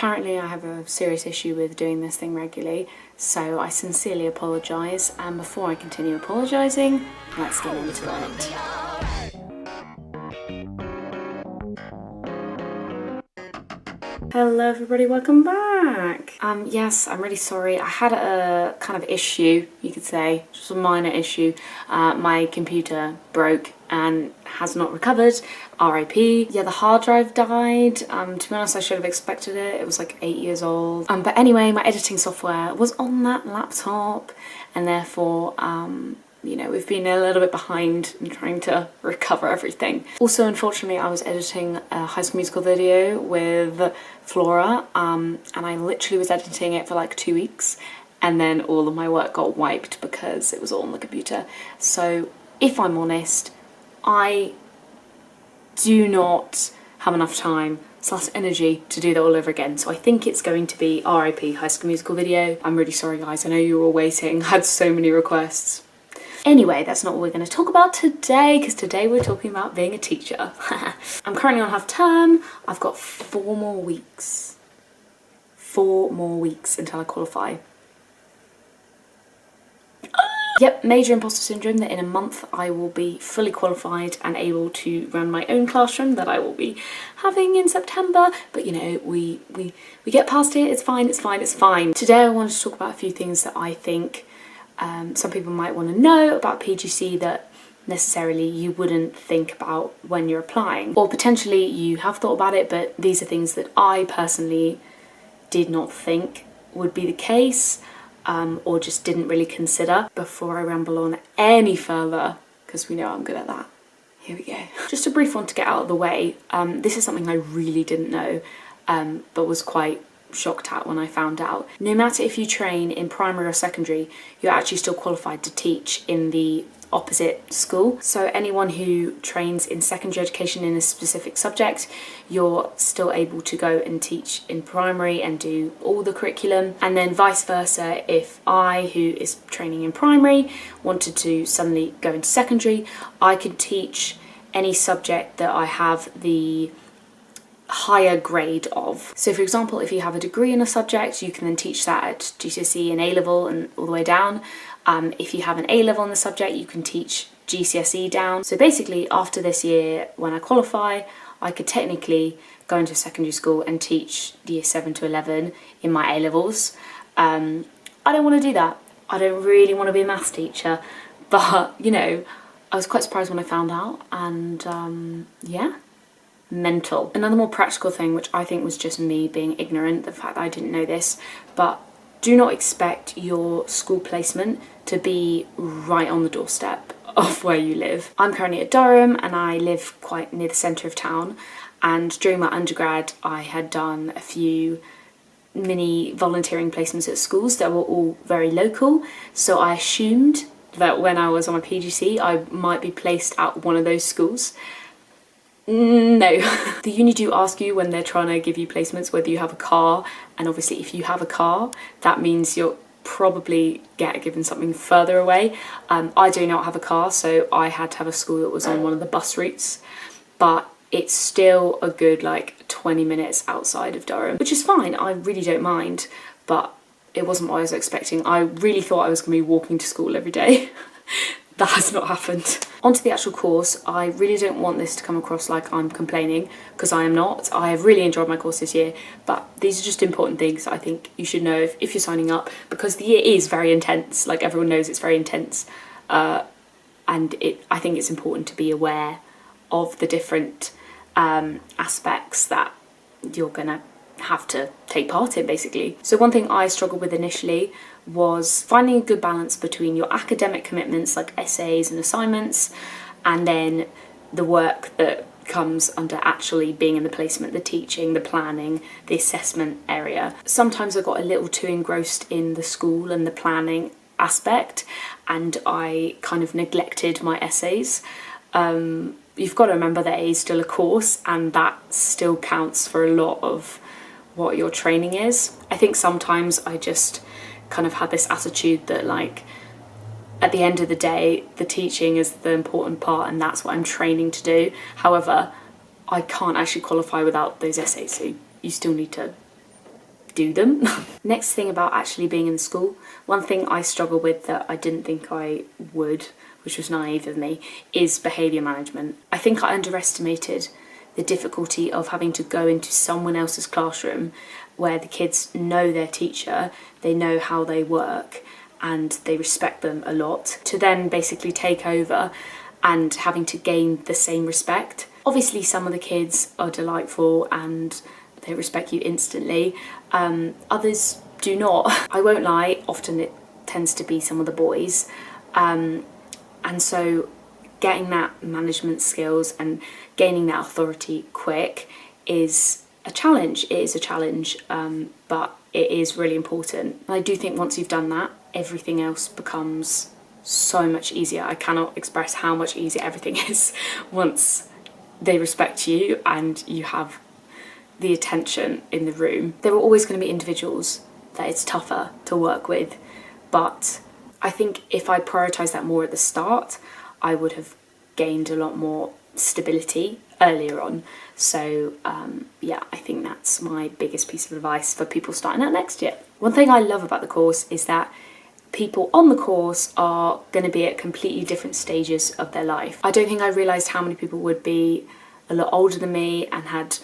Apparently I have a serious issue with doing this thing regularly, so I sincerely apologise, and before I continue apologising, let's get into it. Hello everybody, welcome back! Yes, I'm really sorry. I had a kind of issue, you could say, just a minor issue. My computer broke and has not recovered, RIP. Yeah, the hard drive died. To be honest, I should have expected it. It was like 8 years old. But anyway, my editing software was on that laptop, and therefore, you know, we've been a little bit behind in trying to recover everything. Also, unfortunately, I was editing a High School Musical video with Flora, and I literally was editing it for like 2 weeks, and then all of my work got wiped because it was all on the computer. So, if I'm honest, I do not have enough time / energy to do that all over again. So I think it's going to be RIP High School Musical video. I'm really sorry guys, I know you were all waiting. I had so many requests. Anyway, that's not what we're going to talk about today, because today we're talking about being a teacher. I'm currently on half term. I've got 4 more weeks. 4 more weeks until I qualify. Yep, major imposter syndrome, that in a month I will be fully qualified and able to run my own classroom that I will be having in September. But you know, we get past it, it's fine, it's fine, it's fine. Today I wanted to talk about a few things that I think some people might want to know about PGCE that necessarily you wouldn't think about when you're applying. Or potentially you have thought about it, but these are things that I personally did not think would be the case. Or just didn't really consider. Before I ramble on any further, because we know I'm good at that, here we go. Just a brief one to get out of the way. This is something I really didn't know, but was quite shocked at when I found out. No matter if you train in primary or secondary, you're actually still qualified to teach in the opposite school. So anyone who trains in secondary education in a specific subject, you're still able to go and teach in primary and do all the curriculum. And then vice versa, if I, who is training in primary, wanted to suddenly go into secondary, I could teach any subject that I have the higher grade of. So for example, if you have a degree in a subject, you can then teach that at GCSE and A-level and all the way down. If you have an A-level in the subject, you can teach GCSE down. So basically, after this year, when I qualify, I could technically go into secondary school and teach year 7 to 11 in my A-levels. I don't want to do that. I don't really want to be a maths teacher, but you know, I was quite surprised when I found out, and yeah. Mental. Another more practical thing, which I think was just me being ignorant, the fact that I didn't know this, but do not expect your school placement to be right on the doorstep of where you live. I'm currently at Durham and I live quite near the centre of town, and during my undergrad I had done a few mini volunteering placements at schools that were all very local, so I assumed that when I was on my PGCE I might be placed at one of those schools. No. The uni do ask you when they're trying to give you placements whether you have a car, and obviously if you have a car that means you'll probably get given something further away. I do not have a car, so I had to have a school that was on one of the bus routes, but it's still a good like 20 minutes outside of Durham, which is fine, I really don't mind, but it wasn't what I was expecting. I really thought I was going to be walking to school every day. That has not happened. Onto the actual course, I really don't want this to come across like I'm complaining, because I am not. I have really enjoyed my course this year, but these are just important things I think you should know if you're signing up, because the year is very intense, like everyone knows it's very intense, and I think it's important to be aware of the different aspects that you're gonna have to take part in, basically. So one thing I struggled with initially was finding a good balance between your academic commitments like essays and assignments, and then the work that comes under actually being in the placement, the teaching, the planning, the assessment area. Sometimes I got a little too engrossed in the school and the planning aspect, and I kind of neglected my essays. You've got to remember that it is still a course, and that still counts for a lot of what your training is. I think sometimes I just kind of had this attitude that like at the end of the day the teaching is the important part and that's what I'm training to do. However, I can't actually qualify without those essays, so you still need to do them. Next thing about actually being in school, one thing I struggle with that I didn't think I would, which was naive of me, is behaviour management. I think I underestimated the difficulty of having to go into someone else's classroom where the kids know their teacher, they know how they work, and they respect them a lot, to then basically take over and having to gain the same respect. Obviously some of the kids are delightful and they respect you instantly, others do not. I won't lie, often it tends to be some of the boys, and so getting that management skills and gaining that authority quick is a challenge. It is a challenge, but it is really important. And I do think once you've done that, everything else becomes so much easier. I cannot express how much easier everything is once they respect you and you have the attention in the room. There are always going to be individuals that it's tougher to work with, but I think if I prioritised that more at the start, I would have gained a lot more stability earlier on. So yeah, I think that's my biggest piece of advice for people starting out next year. One thing I love about the course is that people on the course are going to be at completely different stages of their life. I don't think I realised how many people would be a lot older than me and had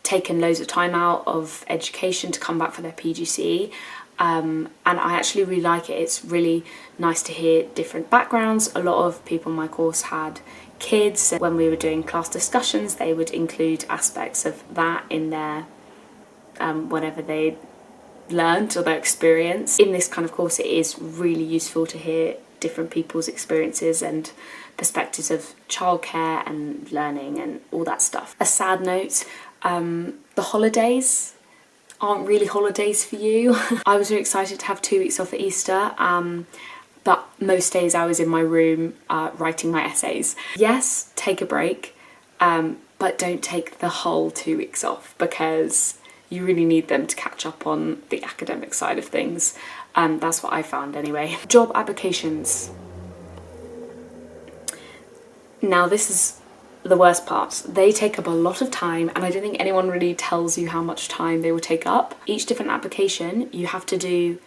taken loads of time out of education to come back for their PGCE, and I actually really like it. It's really nice to hear different backgrounds. A lot of people in my course had kids. When we were doing class discussions, they would include aspects of that in their whatever they learned or their experience. In this kind of course, it is really useful to hear different people's experiences and perspectives of childcare and learning and all that stuff. A sad note, the holidays aren't really holidays for you. I was really excited to have 2 weeks off at Easter, but most days I was in my room writing my essays. Yes, take a break, but don't take the whole 2 weeks off, because you really need them to catch up on the academic side of things. That's what I found anyway. Job applications. Now this is the worst part. They take up a lot of time, and I don't think anyone really tells you how much time they will take up. Each different application, you have to do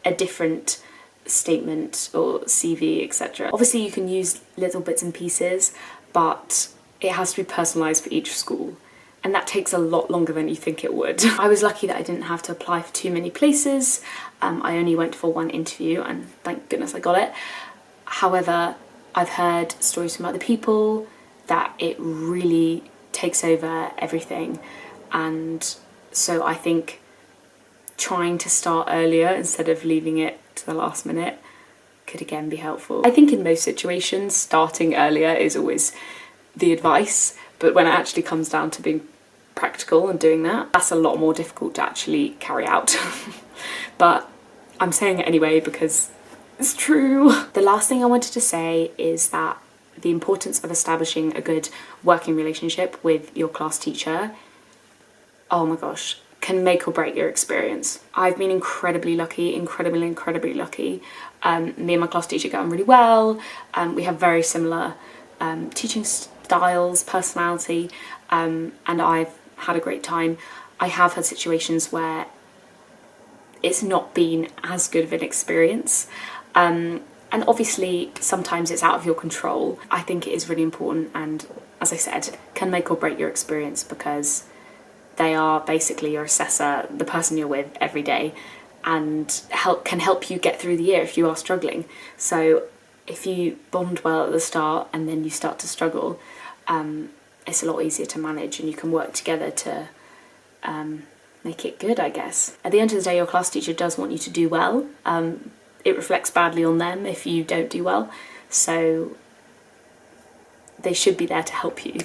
a different statement or CV, etc. Obviously you can use little bits and pieces, but it has to be personalised for each school, and that takes a lot longer than you think it would. I was lucky that I didn't have to apply for too many places. I only went for 1 interview and thank goodness I got it. However, I've heard stories from other people that it really takes over everything, and so I think trying to start earlier instead of leaving it to the last minute could again be helpful. I think in most situations starting earlier is always the advice, but when it actually comes down to being practical and doing that, that's a lot more difficult to actually carry out. But I'm saying it anyway because it's true. The last thing I wanted to say is that the importance of establishing a good working relationship with your class teacher, oh my gosh, can make or break your experience. I've been incredibly lucky, incredibly lucky. Me and my class teacher get on really well. We have very similar teaching styles, personality, and I've had a great time. I have had situations where it's not been as good of an experience. And obviously sometimes it's out of your control. I think it is really important, and as I said, can make or break your experience, because they are basically your assessor, the person you're with every day, and can help you get through the year if you are struggling. So if you bond well at the start and then you start to struggle, it's a lot easier to manage, and you can work together to make it good, I guess. At the end of the day, your class teacher does want you to do well. It reflects badly on them if you don't do well, so they should be there to help you,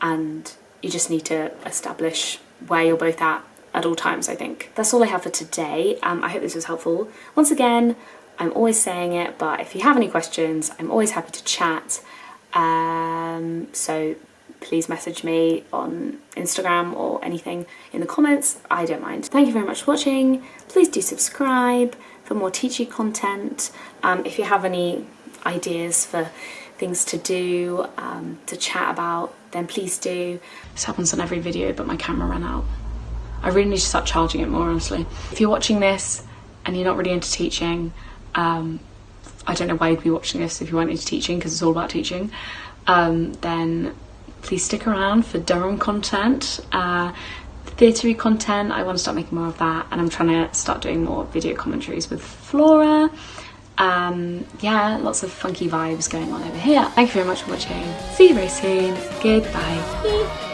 and you just need to establish where you're both at all times, I think. That's all I have for today. I hope this was helpful. Once again, I'm always saying it, but if you have any questions, I'm always happy to chat. So please message me on Instagram or anything in the comments. I don't mind. Thank you very much for watching. Please do subscribe for more teaching content. If you have any ideas for things to do, to chat about, then please do. This happens on every video, but my camera ran out. I really need to start charging it more, honestly. If you're watching this and you're not really into teaching, I don't know why you'd be watching this if you weren't into teaching, because it's all about teaching, then please stick around for Durham content. Theatre content, I want to start making more of that, and I'm trying to start doing more video commentaries with Flora. Yeah, lots of funky vibes going on over here. Thank you very much for watching. See you very soon. Goodbye.